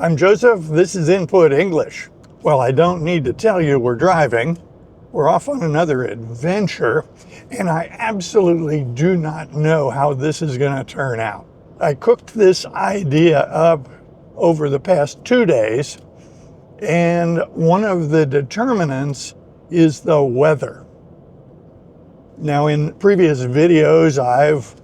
I'm Joseph, this is Input English. Well, I don't need to tell you we're driving. We're off on another adventure, and I absolutely do not know how this is going to turn out. I cooked this idea up over the past 2 days, and one of the determinants is the weather. Now, in previous videos, I've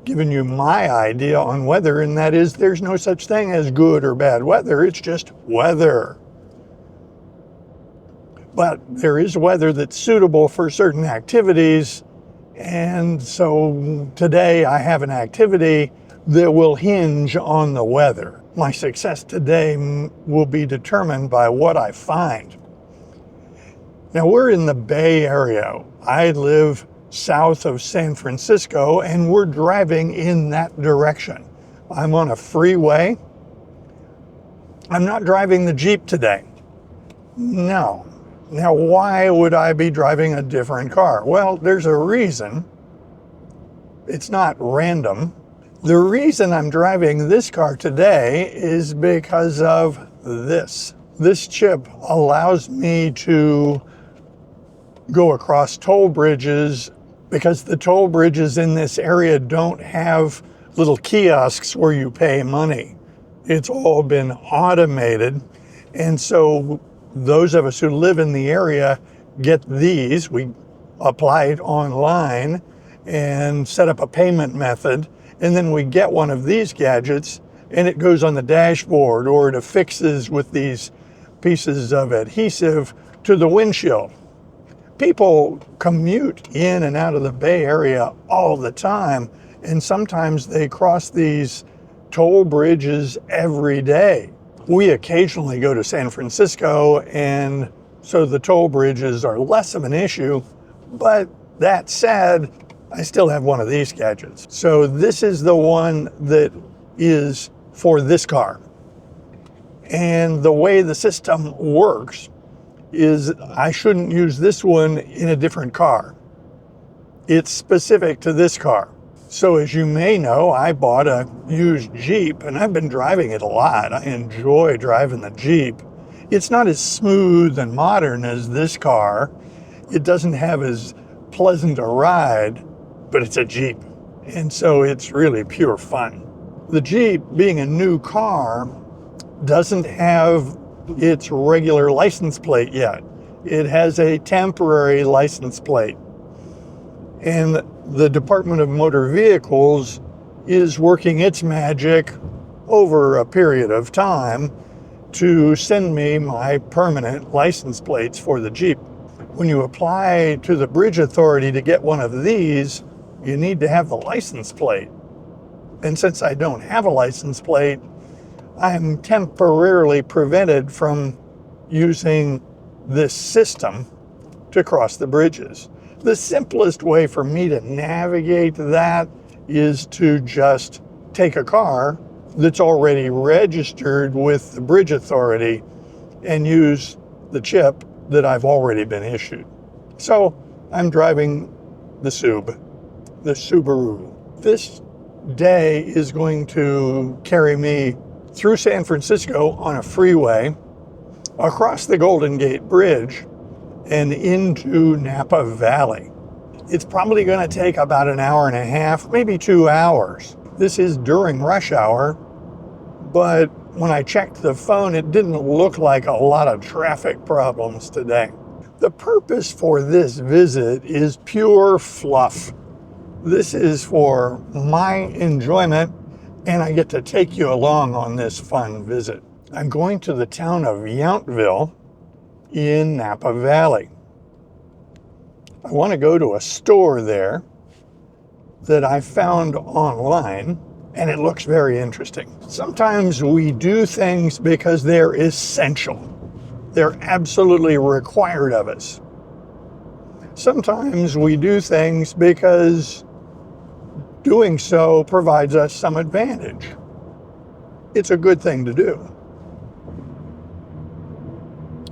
given you my idea on weather, and that is there's no such thing as good or bad weather. It's just weather. But there is weather that's suitable for certain activities, and so today I have an activity that will hinge on the weather. My success today will be determined by what I find. Now, we're in the Bay Area. I live south of San Francisco, and we're driving in that direction. I'm on a freeway. I'm not driving the Jeep today. No. Now, why would I be driving a different car? Well, there's a reason. It's not random. The reason I'm driving this car today is because of this. This chip allows me to go across toll bridges because the toll bridges in this area don't have little kiosks where you pay money. It's all been automated. And so those of us who live in the area get these. We apply it online and set up a payment method. And then we get one of these gadgets and it goes on the dashboard, or it affixes with these pieces of adhesive to the windshield. People commute in and out of the Bay Area all the time, and sometimes they cross these toll bridges every day. We occasionally go to San Francisco, and so the toll bridges are less of an issue, but that said, I still have one of these gadgets. So this is the one that is for this car. And the way the system works is I shouldn't use this one in a different car. It's specific to this car. So as you may know, I bought a used Jeep, and I've been driving it a lot. I enjoy driving the Jeep. It's not as smooth and modern as this car. It doesn't have as pleasant a ride, but it's a Jeep. And so it's really pure fun. The Jeep, being a new car, doesn't have its regular license plate yet. It has a temporary license plate. And the Department of Motor Vehicles is working its magic over a period of time to send me my permanent license plates for the Jeep. When you apply to the Bridge Authority to get one of these, you need to have the license plate. And since I don't have a license plate, I'm temporarily prevented from using this system to cross the bridges. The simplest way for me to navigate that is to just take a car that's already registered with the Bridge Authority and use the chip that I've already been issued. So I'm driving the Subaru. This day is going to carry me through San Francisco on a freeway, across the Golden Gate Bridge, and into Napa Valley. It's probably going to take about an hour and a half, maybe 2 hours. This is during rush hour, but when I checked the phone, it didn't look like a lot of traffic problems today. The purpose for this visit is pure fluff. This is for my enjoyment, and I get to take you along on this fun visit. I'm going to the town of Yountville in Napa Valley. I want to go to a store there that I found online, and it looks very interesting. Sometimes we do things because they're essential. They're absolutely required of us. Sometimes we do things because doing so provides us some advantage. It's a good thing to do.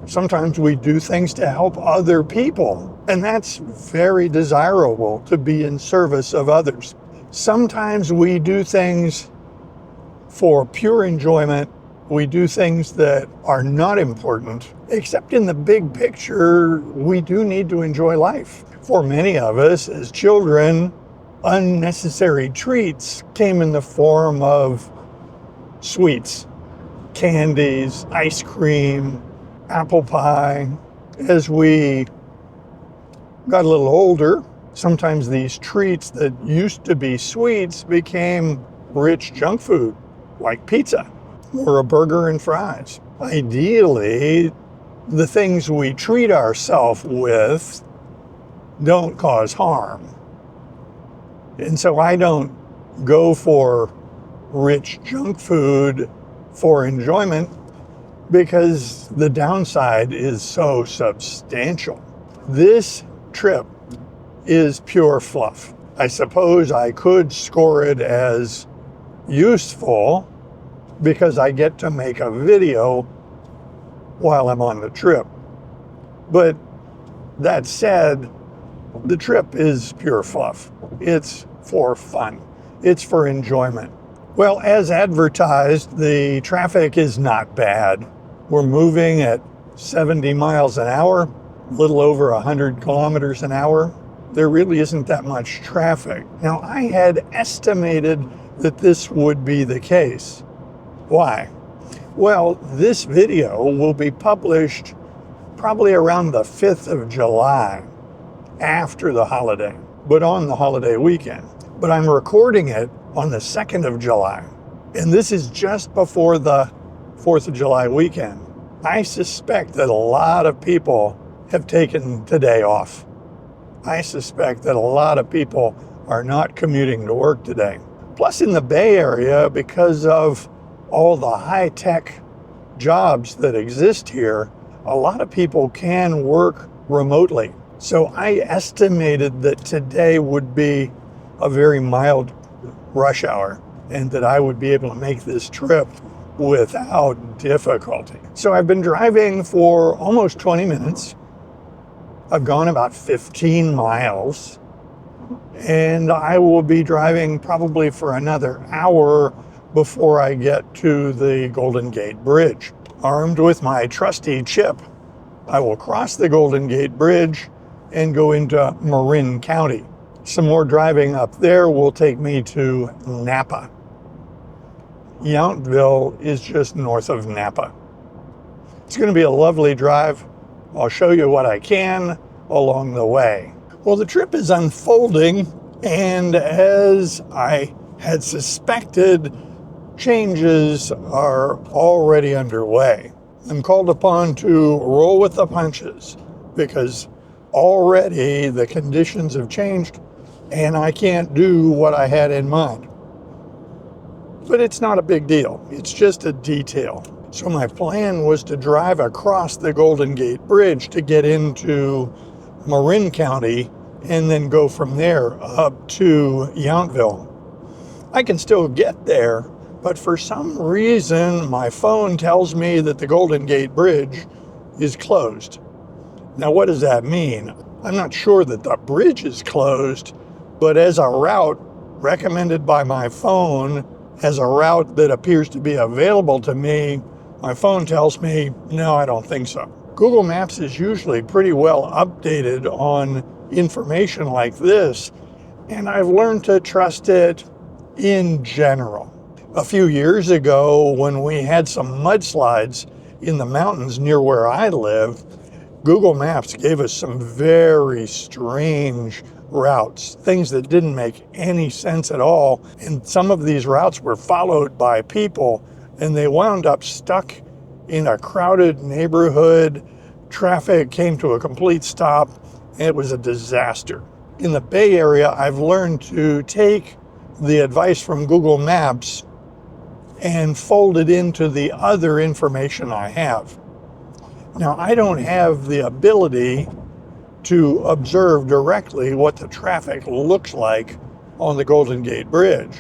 Sometimes we do things to help other people, and that's very desirable, to be in service of others. Sometimes we do things for pure enjoyment We do things that are not important, except in the big picture, we do need to enjoy life. For many of us as children, unnecessary treats came in the form of sweets, candies, ice cream, apple pie. As we got a little older, sometimes these treats that used to be sweets became rich junk food, like pizza or a burger and fries. Ideally, the things we treat ourselves with don't cause harm. And so I don't go for rich junk food for enjoyment because the downside is so substantial. This trip is pure fluff. I suppose I could score it as useful because I get to make a video while I'm on the trip. But that said, the trip is pure fluff. It's for fun. It's for enjoyment. Well, as advertised, the traffic is not bad. We're moving at 70 miles an hour, a little over 100 kilometers an hour. There really isn't that much traffic. Now, I had estimated that this would be the case. Why? Well, this video will be published probably around the 5th of July, after the holiday, but on the holiday weekend. But I'm recording it on the 2nd of July, and this is just before the 4th of July weekend. I suspect that a lot of people have taken today off. I suspect that a lot of people are not commuting to work today. Plus, in the Bay Area, because of all the high-tech jobs that exist here, a lot of people can work remotely. So I estimated that today would be a very mild rush hour and that I would be able to make this trip without difficulty. So I've been driving for almost 20 minutes. I've gone about 15 miles, and I will be driving probably for another hour before I get to the Golden Gate Bridge. Armed with my trusty chip, I will cross the Golden Gate Bridge and go into Marin County. Some more driving up there will take me to Napa. Yountville is just north of Napa. It's going to be a lovely drive. I'll show you what I can along the way. Well, the trip is unfolding, and as I had suspected, changes are already underway. I'm called upon to roll with the punches because already the conditions have changed and I can't do what I had in mind. But it's not a big deal. It's just a detail. So my plan was to drive across the Golden Gate Bridge to get into Marin County and then go from there up to Yountville. I can still get there, but for some reason, my phone tells me that the Golden Gate Bridge is closed. Now, what does that mean? I'm not sure that the bridge is closed, but as a route recommended by my phone, as a route that appears to be available to me, my phone tells me, no, I don't think so. Google Maps is usually pretty well updated on information like this, and I've learned to trust it in general. A few years ago, when we had some mudslides in the mountains near where I live, Google Maps gave us some very strange routes, things that didn't make any sense at all. And some of these routes were followed by people, and they wound up stuck in a crowded neighborhood. Traffic came to a complete stop, and it was a disaster. In the Bay Area, I've learned to take the advice from Google Maps and fold it into the other information I have. Now, I don't have the ability to observe directly what the traffic looks like on the Golden Gate Bridge.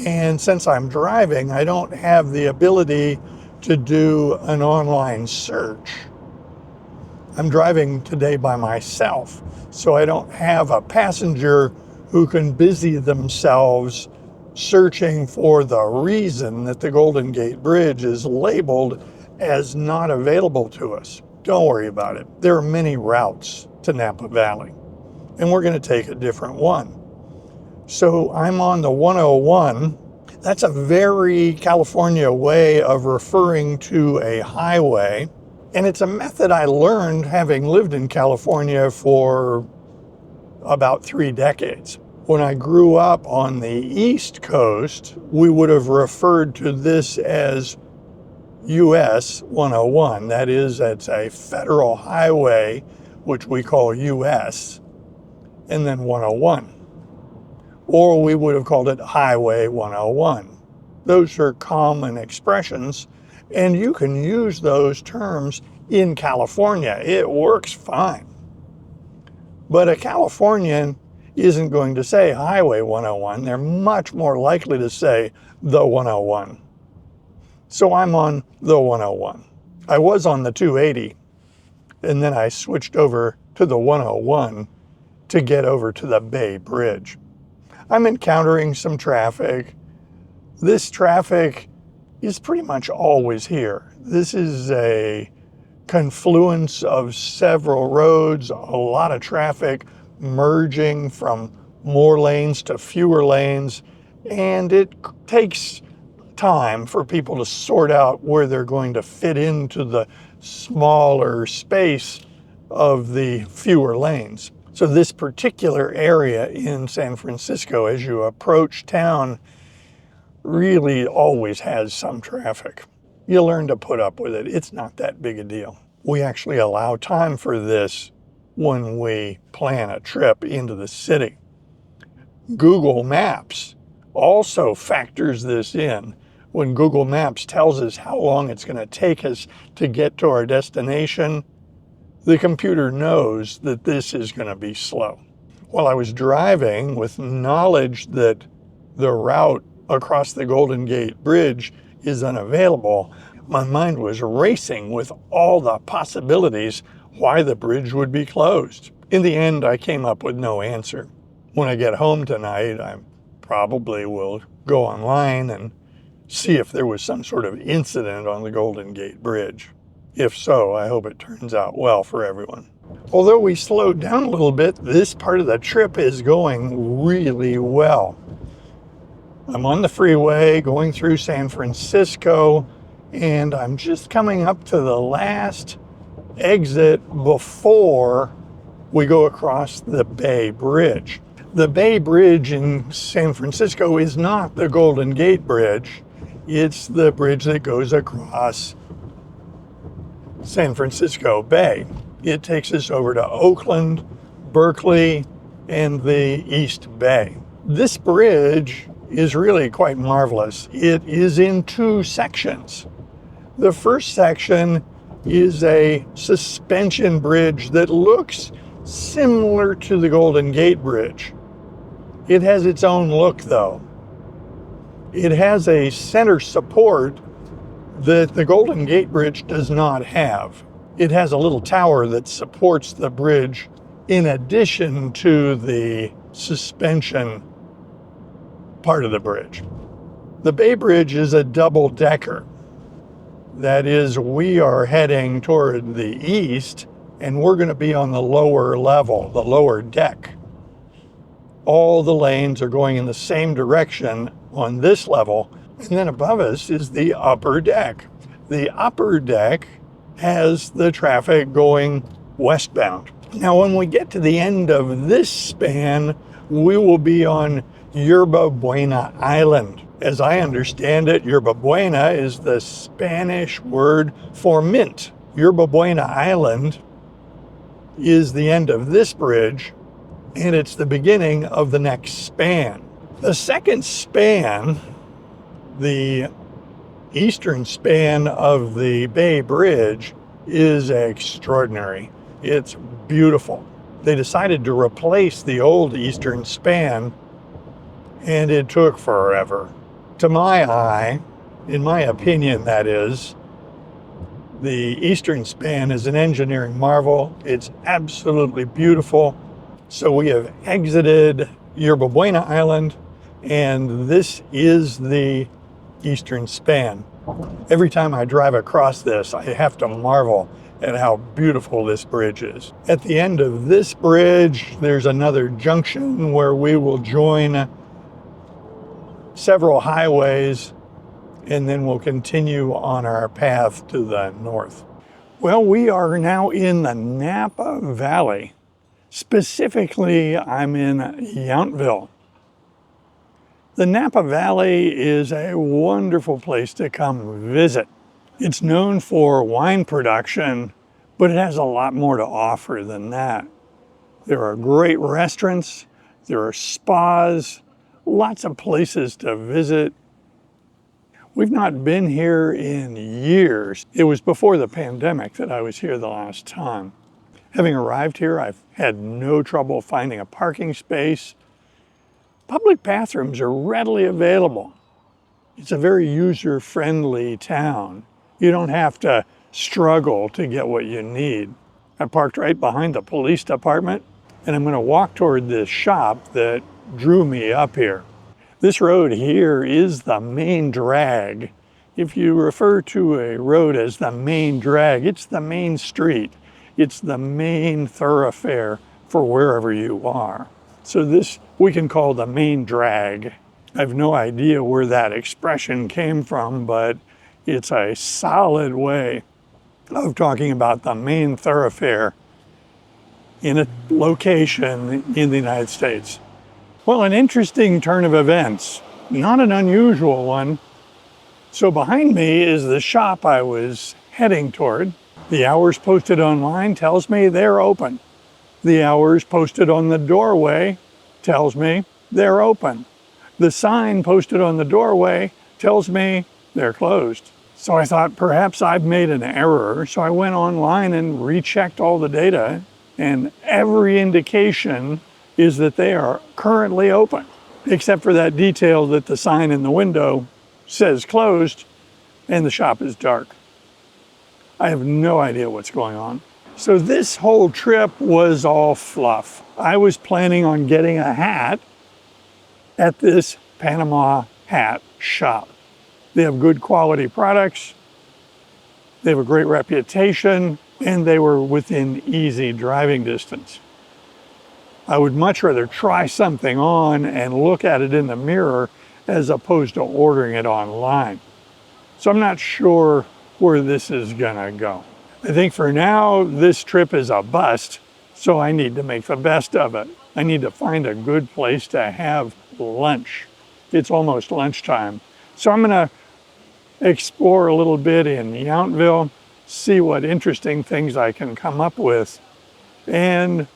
And since I'm driving, I don't have the ability to do an online search. I'm driving today by myself, so I don't have a passenger who can busy themselves searching for the reason that the Golden Gate Bridge is labeled as not available to us. Don't worry about it. There are many routes to Napa Valley, and we're going to take a different one. So I'm on the 101. That's a very California way of referring to a highway, and it's a method I learned having lived in California for about 3 decades. When I grew up on the East Coast, we would have referred to this as US 101. That is, it's a federal highway, which we call US, and then 101. Or we would have called it Highway 101. Those are common expressions, and you can use those terms in California. It works fine. But a Californian isn't going to say Highway 101. They're much more likely to say the 101. So I'm on the 101. I was on the 280, and then I switched over to the 101 to get over to the Bay Bridge. I'm encountering some traffic. This traffic is pretty much always here. This is a confluence of several roads, a lot of traffic merging from more lanes to fewer lanes, and it takes time for people to sort out where they're going to fit into the smaller space of the fewer lanes. So this particular area in San Francisco, as you approach town, really always has some traffic. You learn to put up with it. It's not that big a deal. We actually allow time for this when we plan a trip into the city. Google Maps also factors this in. When Google Maps tells us how long it's going to take us to get to our destination, the computer knows that this is going to be slow. While I was driving with knowledge that the route across the Golden Gate Bridge is unavailable, my mind was racing with all the possibilities why the bridge would be closed. In the end, I came up with no answer. When I get home tonight, I probably will go online and see if there was some sort of incident on the Golden Gate Bridge. If so, I hope it turns out well for everyone. Although we slowed down a little bit, this part of the trip is going really well. I'm on the freeway going through San Francisco, and I'm just coming up to the last exit before we go across the Bay Bridge. The Bay Bridge in San Francisco is not the Golden Gate Bridge. It's the bridge that goes across San Francisco Bay. It takes us over to Oakland, Berkeley, and the East Bay. This bridge is really quite marvelous. It is in 2 sections. The first section is a suspension bridge that looks similar to the Golden Gate Bridge. It has its own look, though. It has a center support that the Golden Gate Bridge does not have. It has a little tower that supports the bridge in addition to the suspension part of the bridge. The Bay Bridge is a double-decker. That is, we are heading toward the east, and we're going to be on the lower level, the lower deck. All the lanes are going in the same direction on this level, and then above us is the upper deck. The upper deck has the traffic going westbound. Now, when we get to the end of this span, we will be on Yerba Buena Island. As I understand it, Yerba Buena is the Spanish word for mint. Yerba Buena Island is the end of this bridge, and it's the beginning of the next span. The second span, the eastern span of the Bay Bridge, is extraordinary. It's beautiful. They decided to replace the old eastern span, and it took forever. To my eye, in my opinion that is, the eastern span is an engineering marvel. It's absolutely beautiful. So we have exited Yerba Buena Island, and this is the eastern span. Every time I drive across this, I have to marvel at how beautiful this bridge is. At the end of this bridge, there's another junction where we will join several highways, and then we'll continue on our path to the north. Well, we are now in the Napa Valley. Specifically, I'm in Yountville. The Napa Valley is a wonderful place to come visit. It's known for wine production, but it has a lot more to offer than that. There are great restaurants, there are spas, lots of places to visit. We've not been here in years. It was before the pandemic that I was here the last time. Having arrived here, I've had no trouble finding a parking space. Public bathrooms are readily available. It's a very user-friendly town. You don't have to struggle to get what you need. I parked right behind the police department, and I'm going to walk toward this shop that drew me up here. This road here is the main drag. If you refer to a road as the main drag, it's the main street. It's the main thoroughfare for wherever you are. So this we can call the main drag. I have no idea where that expression came from, but it's a solid way of talking about the main thoroughfare in a location in the United States. Well, an interesting turn of events, not an unusual one. So behind me is the shop I was heading toward. The hours posted online tells me they're open. The hours posted on the doorway tells me they're open. The sign posted on the doorway tells me they're closed. So I thought perhaps I've made an error. So I went online and rechecked all the data, and every indication is that they are currently open, except for that detail that the sign in the window says closed and the shop is dark. I have no idea what's going on. So this whole trip was all fluff. I was planning on getting a hat at this Panama hat shop. They have good quality products, they have a great reputation, and they were within easy driving distance. I would much rather try something on and look at it in the mirror as opposed to ordering it online. So I'm not sure where this is gonna go. I think for now, this trip is a bust, so I need to make the best of it. I need to find a good place to have lunch. It's almost lunchtime. So I'm gonna explore a little bit in Yountville, see what interesting things I can come up with, and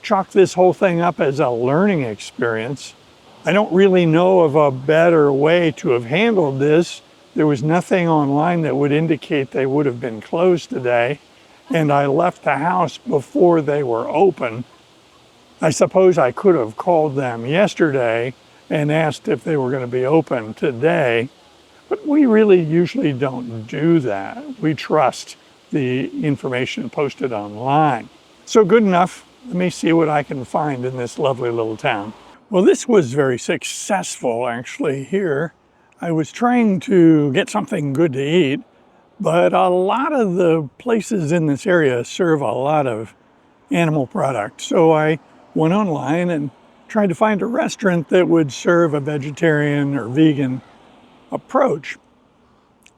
chalk this whole thing up as a learning experience. I don't really know of a better way to have handled this. There was nothing online that would indicate they would have been closed today, and I left the house before they were open. I suppose I could have called them yesterday and asked if they were going to be open today, but we really usually don't do that. We trust the information posted online. So good enough. Let me see what I can find in this lovely little town. Well, this was very successful actually here. I was trying to get something good to eat, but a lot of the places in this area serve a lot of animal products. So I went online and tried to find a restaurant that would serve a vegetarian or vegan approach.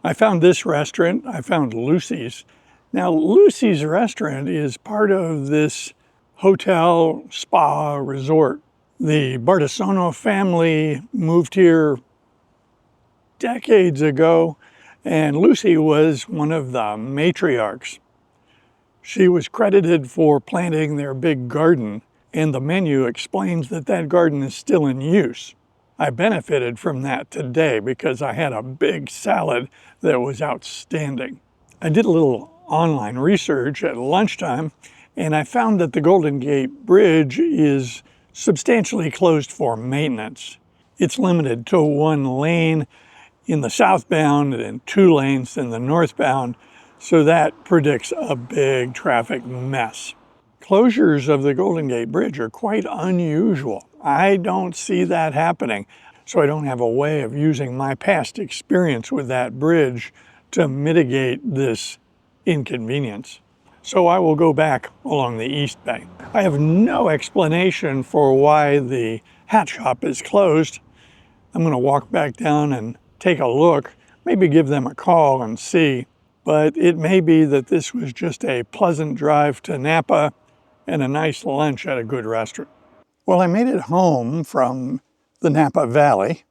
I found this restaurant. I found Lucy's. Now, Lucy's restaurant is part of this hotel spa resort. The Bartisono family moved here decades ago, and Lucy was one of the matriarchs. She was credited for planting their big garden, and the menu explains that that garden is still in use. I benefited from that today because I had a big salad that was outstanding. I did a little online research at lunchtime, and I found that the Golden Gate Bridge is substantially closed for maintenance. It's limited to one lane in the southbound and 2 lanes in the northbound, so that predicts a big traffic mess. Closures of the Golden Gate Bridge are quite unusual. I don't see that happening. So I don't have a way of using my past experience with that bridge to mitigate this inconvenience. So I will go back along the east bank. I have no explanation for why the hat shop is closed. I'm going to walk back down and take a look, maybe give them a call and see. But it may be that this was just a pleasant drive to Napa and a nice lunch at a good restaurant. Well, I made it home from the Napa Valley.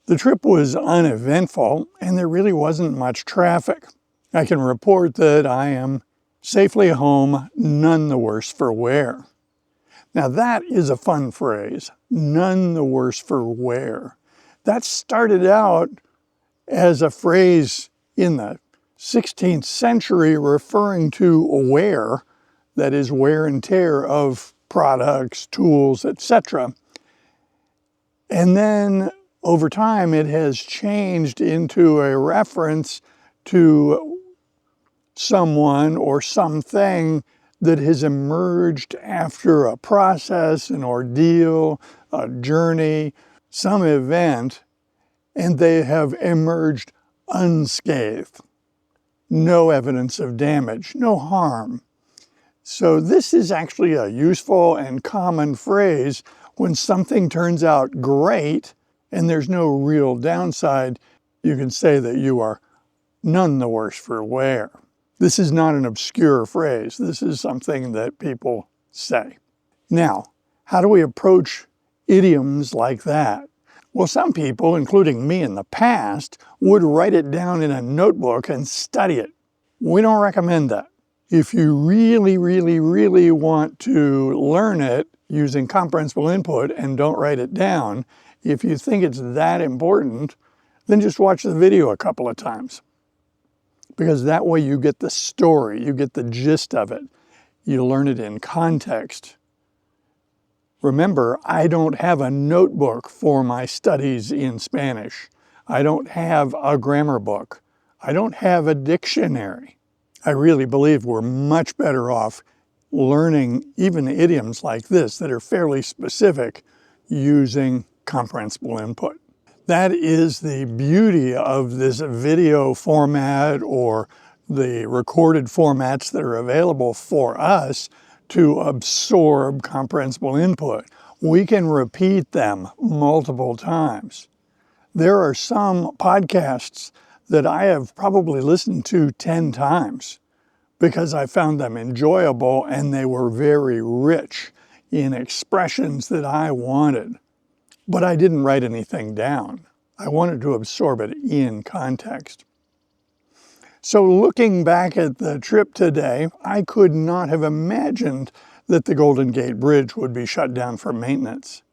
The trip was uneventful and there really wasn't much traffic. I can report that I am safely home, none the worse for wear. Now that is a fun phrase, none the worse for wear. That started out as a phrase in the 16th century referring to wear, that is wear and tear of products, tools, etc. And then over time it has changed into a reference to someone or something that has emerged after a process, an ordeal, a journey, some event, and they have emerged unscathed. No evidence of damage, no harm. So this is actually a useful and common phrase when something turns out great and there's no real downside. You can say that you are none the worse for wear. This is not an obscure phrase. This is something that people say. Now, how do we approach idioms like that? Well, some people, including me in the past, would write it down in a notebook and study it. We don't recommend that. If you really, really, really want to learn it using comprehensible input and don't write it down, if you think it's that important, then just watch the video a couple of times. Because that way you get the story, you get the gist of it. You learn it in context. Remember, I don't have a notebook for my studies in Spanish. I don't have a grammar book. I don't have a dictionary. I really believe we're much better off learning even idioms like this that are fairly specific using comprehensible input. That is the beauty of this video format or the recorded formats that are available for us to absorb comprehensible input. We can repeat them multiple times. There are some podcasts that I have probably listened to 10 times because I found them enjoyable and they were very rich in expressions that I wanted. But I didn't write anything down. I wanted to absorb it in context. So looking back at the trip today, I could not have imagined that the Golden Gate Bridge would be shut down for maintenance.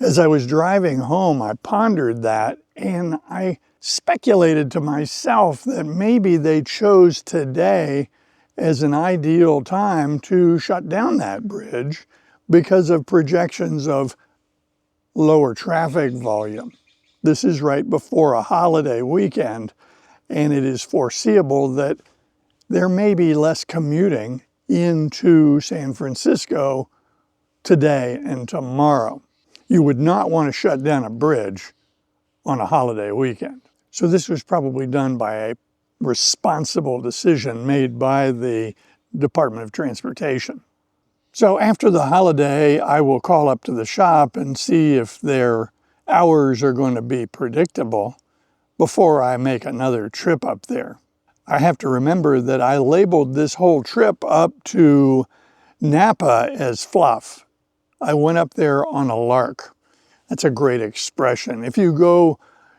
As I was driving home, I pondered that and I speculated to myself that maybe they chose today as an ideal time to shut down that bridge because of projections of lower traffic volume. This is right before a holiday weekend, and it is foreseeable that there may be less commuting into San Francisco today and tomorrow. You would not want to shut down a bridge on a holiday weekend. So this was probably done by a responsible decision made by the Department of Transportation. So after the holiday, I will call up to the shop and see if their hours are going to be predictable before I make another trip up there. I have to remember that I labeled this whole trip up to Napa as fluff. I went up there on a lark. That's a great expression. If you go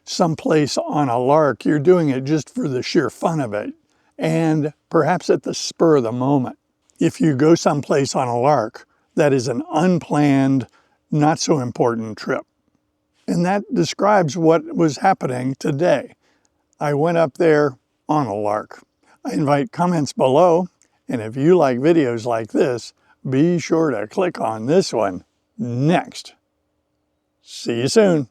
someplace on a lark, you're doing it just for the sheer fun of it, and perhaps at the spur of the moment. If you go someplace on a lark, that is an unplanned, not so important trip. And that describes what was happening today. I went up there on a lark. I invite comments below, and if you like videos like this, be sure to click on this one next. See you soon.